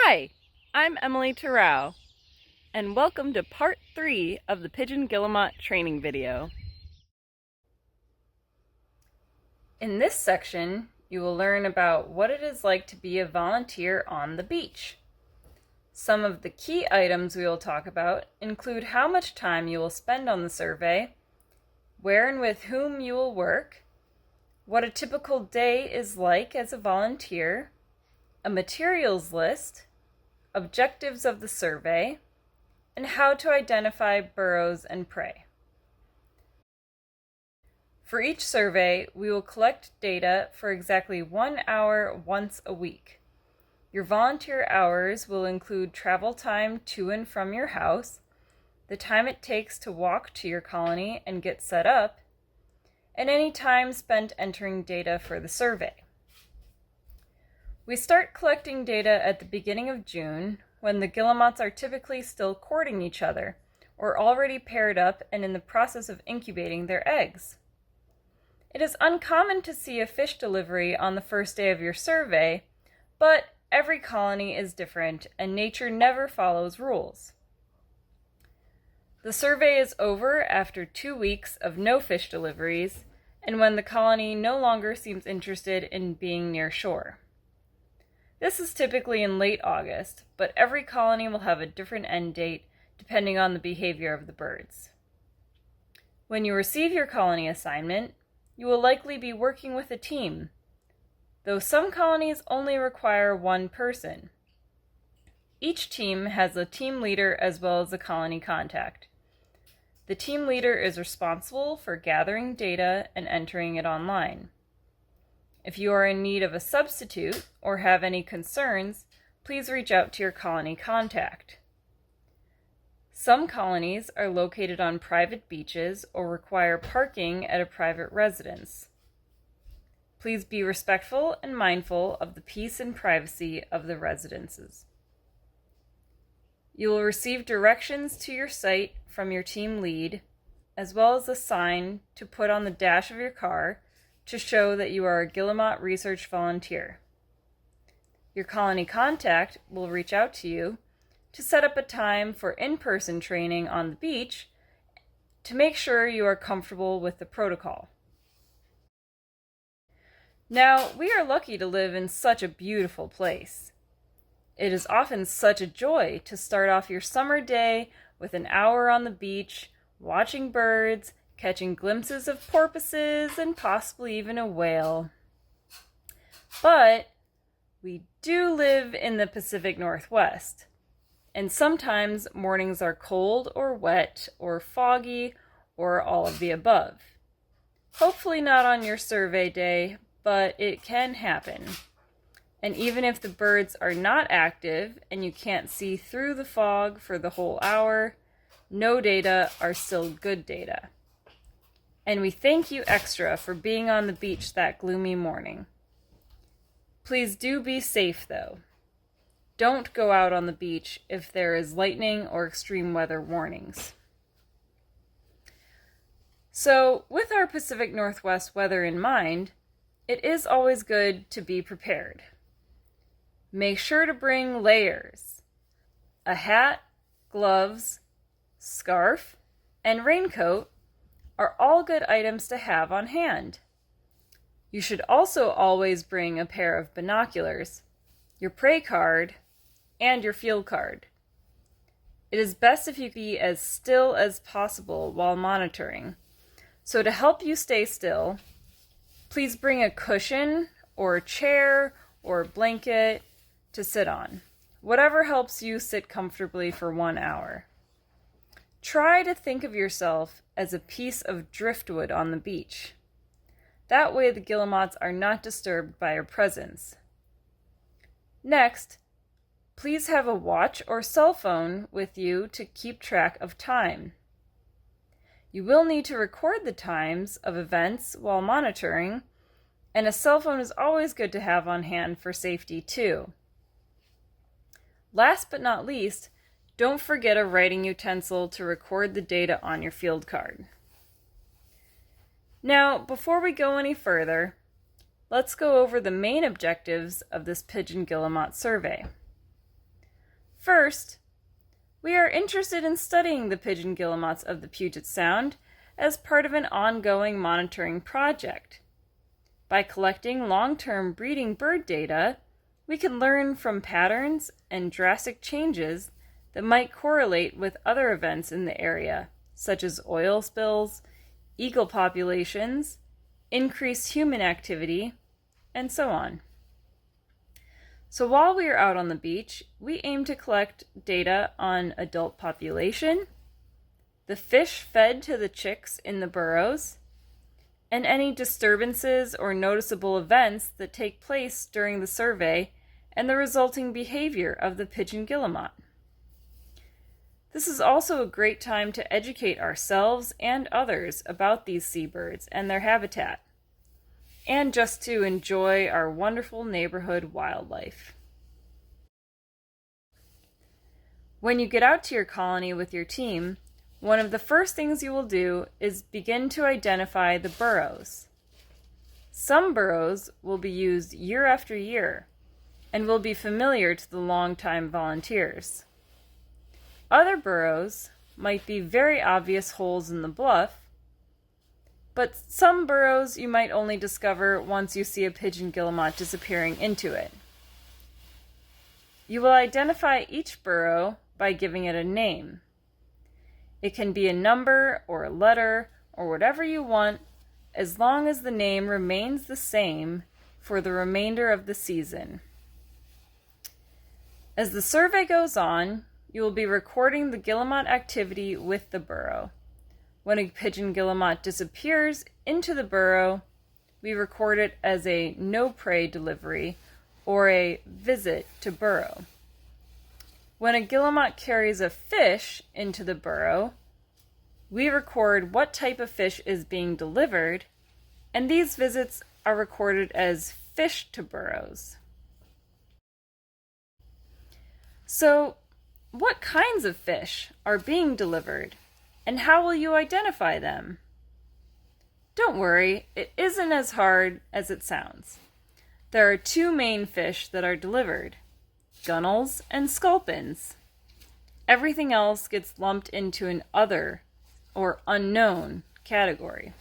Hi, I'm Emily Terao, and welcome to part 3 of the Pigeon Guillemot training video. In this section, you will learn about what it is like to be a volunteer on the beach. Some of the key items we will talk about include how much time you will spend on the survey, where and with whom you will work, what a typical day is like as a volunteer, a materials list, objectives of the survey, and how to identify burrows and prey. For each survey, we will collect data for exactly 1 hour once a week. Your volunteer hours will include travel time to and from your house, the time it takes to walk to your colony and get set up, and any time spent entering data for the survey. We start collecting data at the beginning of June, when the guillemots are typically still courting each other, or already paired up and in the process of incubating their eggs. It is uncommon to see a fish delivery on the first day of your survey, but every colony is different and nature never follows rules. The survey is over after 2 weeks of no fish deliveries, and when the colony no longer seems interested in being near shore. This is typically in late August, but every colony will have a different end date depending on the behavior of the birds. When you receive your colony assignment, you will likely be working with a team, though some colonies only require one person. Each team has a team leader as well as a colony contact. The team leader is responsible for gathering data and entering it online. If you are in need of a substitute or have any concerns, please reach out to your colony contact. Some colonies are located on private beaches or require parking at a private residence. Please be respectful and mindful of the peace and privacy of the residences. You will receive directions to your site from your team lead, as well as a sign to put on the dash of your car to show that you are a Guillemot research volunteer. Your colony contact will reach out to you to set up a time for in-person training on the beach to make sure you are comfortable with the protocol. Now, we are lucky to live in such a beautiful place. It is often such a joy to start off your summer day with an hour on the beach, watching birds, catching glimpses of porpoises, and possibly even a whale. But we do live in the Pacific Northwest, and sometimes mornings are cold or wet or foggy or all of the above. Hopefully not on your survey day, but it can happen. And even if the birds are not active and you can't see through the fog for the whole hour, no data are still good data. And we thank you extra for being on the beach that gloomy morning. Please do be safe, though. Don't go out on the beach if there is lightning or extreme weather warnings. So, with our Pacific Northwest weather in mind, it is always good to be prepared. Make sure to bring layers: a hat, gloves, scarf, and raincoat are all good items to have on hand. You should also always bring a pair of binoculars, your prey card, and your field card. It is best if you be as still as possible while monitoring. So to help you stay still, please bring a cushion or a chair or a blanket to sit on. Whatever helps you sit comfortably for 1 hour. Try to think of yourself as a piece of driftwood on the beach. That way the guillemots are not disturbed by your presence. Next, please have a watch or cell phone with you to keep track of time. You will need to record the times of events while monitoring, and a cell phone is always good to have on hand for safety too. Last but not least, don't forget a writing utensil to record the data on your field card. Now, before we go any further, let's go over the main objectives of this Pigeon Guillemot survey. First, we are interested in studying the pigeon guillemots of the Puget Sound as part of an ongoing monitoring project. By collecting long-term breeding bird data, we can learn from patterns and drastic changes that might correlate with other events in the area, such as oil spills, eagle populations, increased human activity, and so on. So while we are out on the beach, we aim to collect data on adult population, the fish fed to the chicks in the burrows, and any disturbances or noticeable events that take place during the survey and the resulting behavior of the pigeon guillemot. This is also a great time to educate ourselves and others about these seabirds and their habitat, and just to enjoy our wonderful neighborhood wildlife. When you get out to your colony with your team, one of the first things you will do is begin to identify the burrows. Some burrows will be used year after year and will be familiar to the longtime volunteers. Other burrows might be very obvious holes in the bluff, but some burrows you might only discover once you see a pigeon guillemot disappearing into it. You will identify each burrow by giving it a name. It can be a number or a letter or whatever you want, as long as the name remains the same for the remainder of the season. As the survey goes on, you will be recording the guillemot activity with the burrow. When a pigeon guillemot disappears into the burrow, we record it as a no-prey delivery or a visit to burrow. When a guillemot carries a fish into the burrow, we record what type of fish is being delivered, and these visits are recorded as fish to burrows. So, what kinds of fish are being delivered? And how will you identify them? Don't worry, it isn't as hard as it sounds. There are two main fish that are delivered, gunnels and sculpins. Everything else gets lumped into an other or unknown category.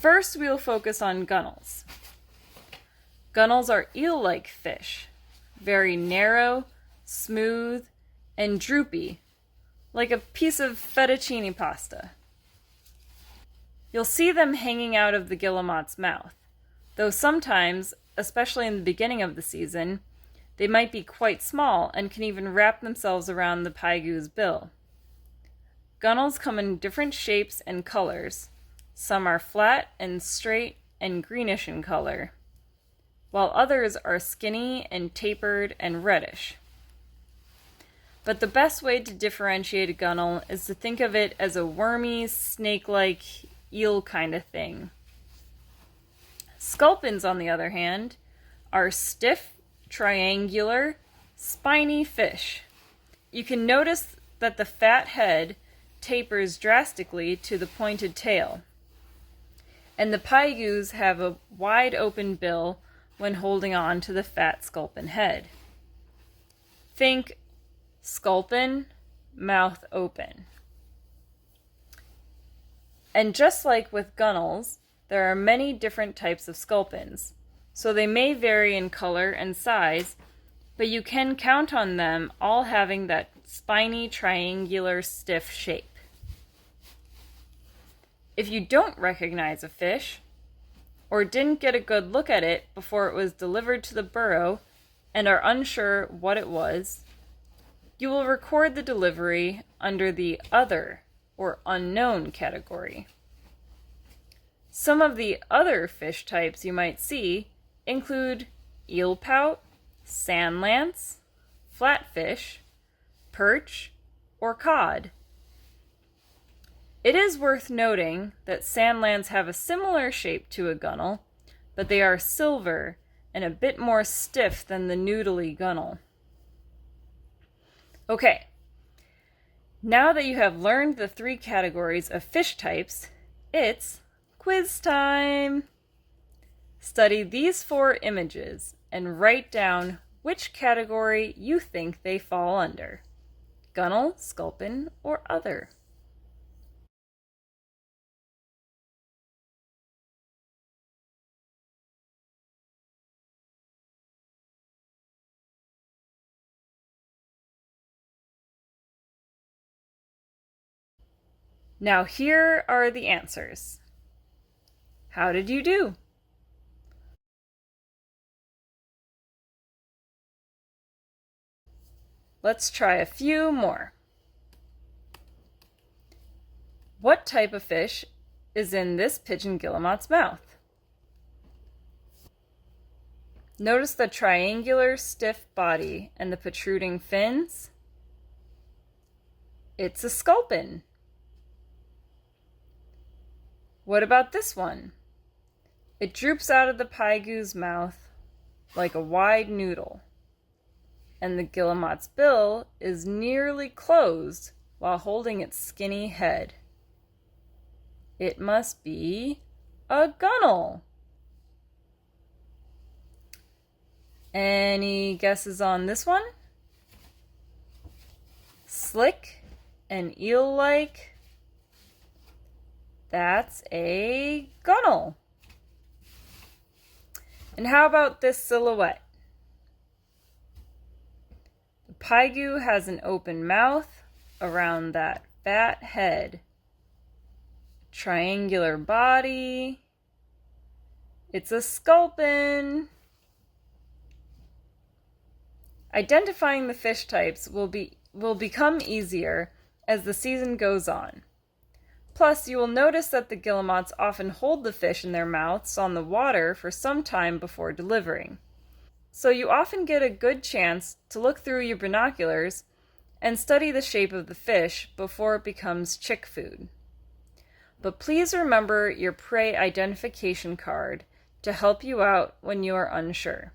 First, we will focus on gunnels. Gunnels are eel-like fish, very narrow, smooth, and droopy, like a piece of fettuccine pasta. You'll see them hanging out of the guillemot's mouth, though sometimes, especially in the beginning of the season, they might be quite small and can even wrap themselves around the paigu's bill. Gunnels come in different shapes and colors. Some are flat and straight and greenish in color, while others are skinny and tapered and reddish. But the best way to differentiate a gunnel is to think of it as a wormy, snake-like eel kind of thing. Sculpins, on the other hand, are stiff, triangular, spiny fish. You can notice that the fat head tapers drastically to the pointed tail, and the paigus have a wide open bill when holding on to the fat sculpin head. Think sculpin, mouth open. And just like with gunnels, there are many different types of sculpins, so they may vary in color and size, but you can count on them all having that spiny, triangular, stiff shape. If you don't recognize a fish, or didn't get a good look at it before it was delivered to the burrow and are unsure what it was, you will record the delivery under the other or unknown category. Some of the other fish types you might see include eel pout, sand lance, flatfish, perch, or cod. It is worth noting that sand lance have a similar shape to a gunnel, but they are silver and a bit more stiff than the noodly gunnel. Okay, now that you have learned the three categories of fish types, it's quiz time! Study these 4 images and write down which category you think they fall under: gunnel, sculpin, or other. Now here are the answers. How did you do? Let's try a few more. What type of fish is in this pigeon guillemot's mouth? Notice the triangular stiff body and the protruding fins. It's a sculpin. What about this one? It droops out of the paigu's mouth like a wide noodle, and the guillemot's bill is nearly closed while holding its skinny head. It must be a gunnel. Any guesses on this one? Slick and eel-like. That's a gunnel. And how about this silhouette? The paigu has an open mouth around that fat head. Triangular body. It's a sculpin. Identifying the fish types will become easier as the season goes on. Plus, you will notice that the guillemots often hold the fish in their mouths on the water for some time before delivering. So you often get a good chance to look through your binoculars and study the shape of the fish before it becomes chick food. But please remember your prey identification card to help you out when you are unsure.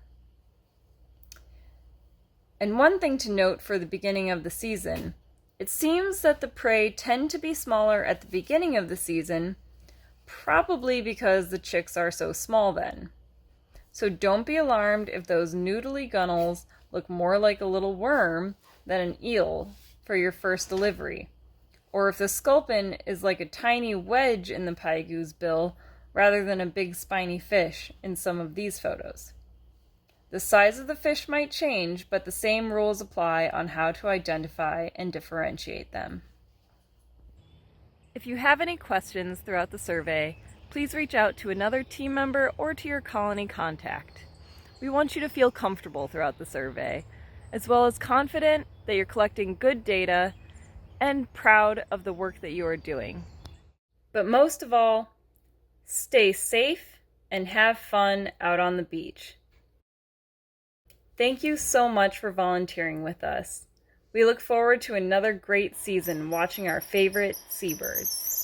And one thing to note for the beginning of the season: it seems that the prey tend to be smaller at the beginning of the season, probably because the chicks are so small then. So don't be alarmed if those noodly gunnels look more like a little worm than an eel for your first delivery, or if the sculpin is like a tiny wedge in the paigu's bill rather than a big spiny fish in some of these photos. The size of the fish might change, but the same rules apply on how to identify and differentiate them. If you have any questions throughout the survey, please reach out to another team member or to your colony contact. We want you to feel comfortable throughout the survey, as well as confident that you're collecting good data and proud of the work that you are doing. But most of all, stay safe and have fun out on the beach. Thank you so much for volunteering with us. We look forward to another great season watching our favorite seabirds.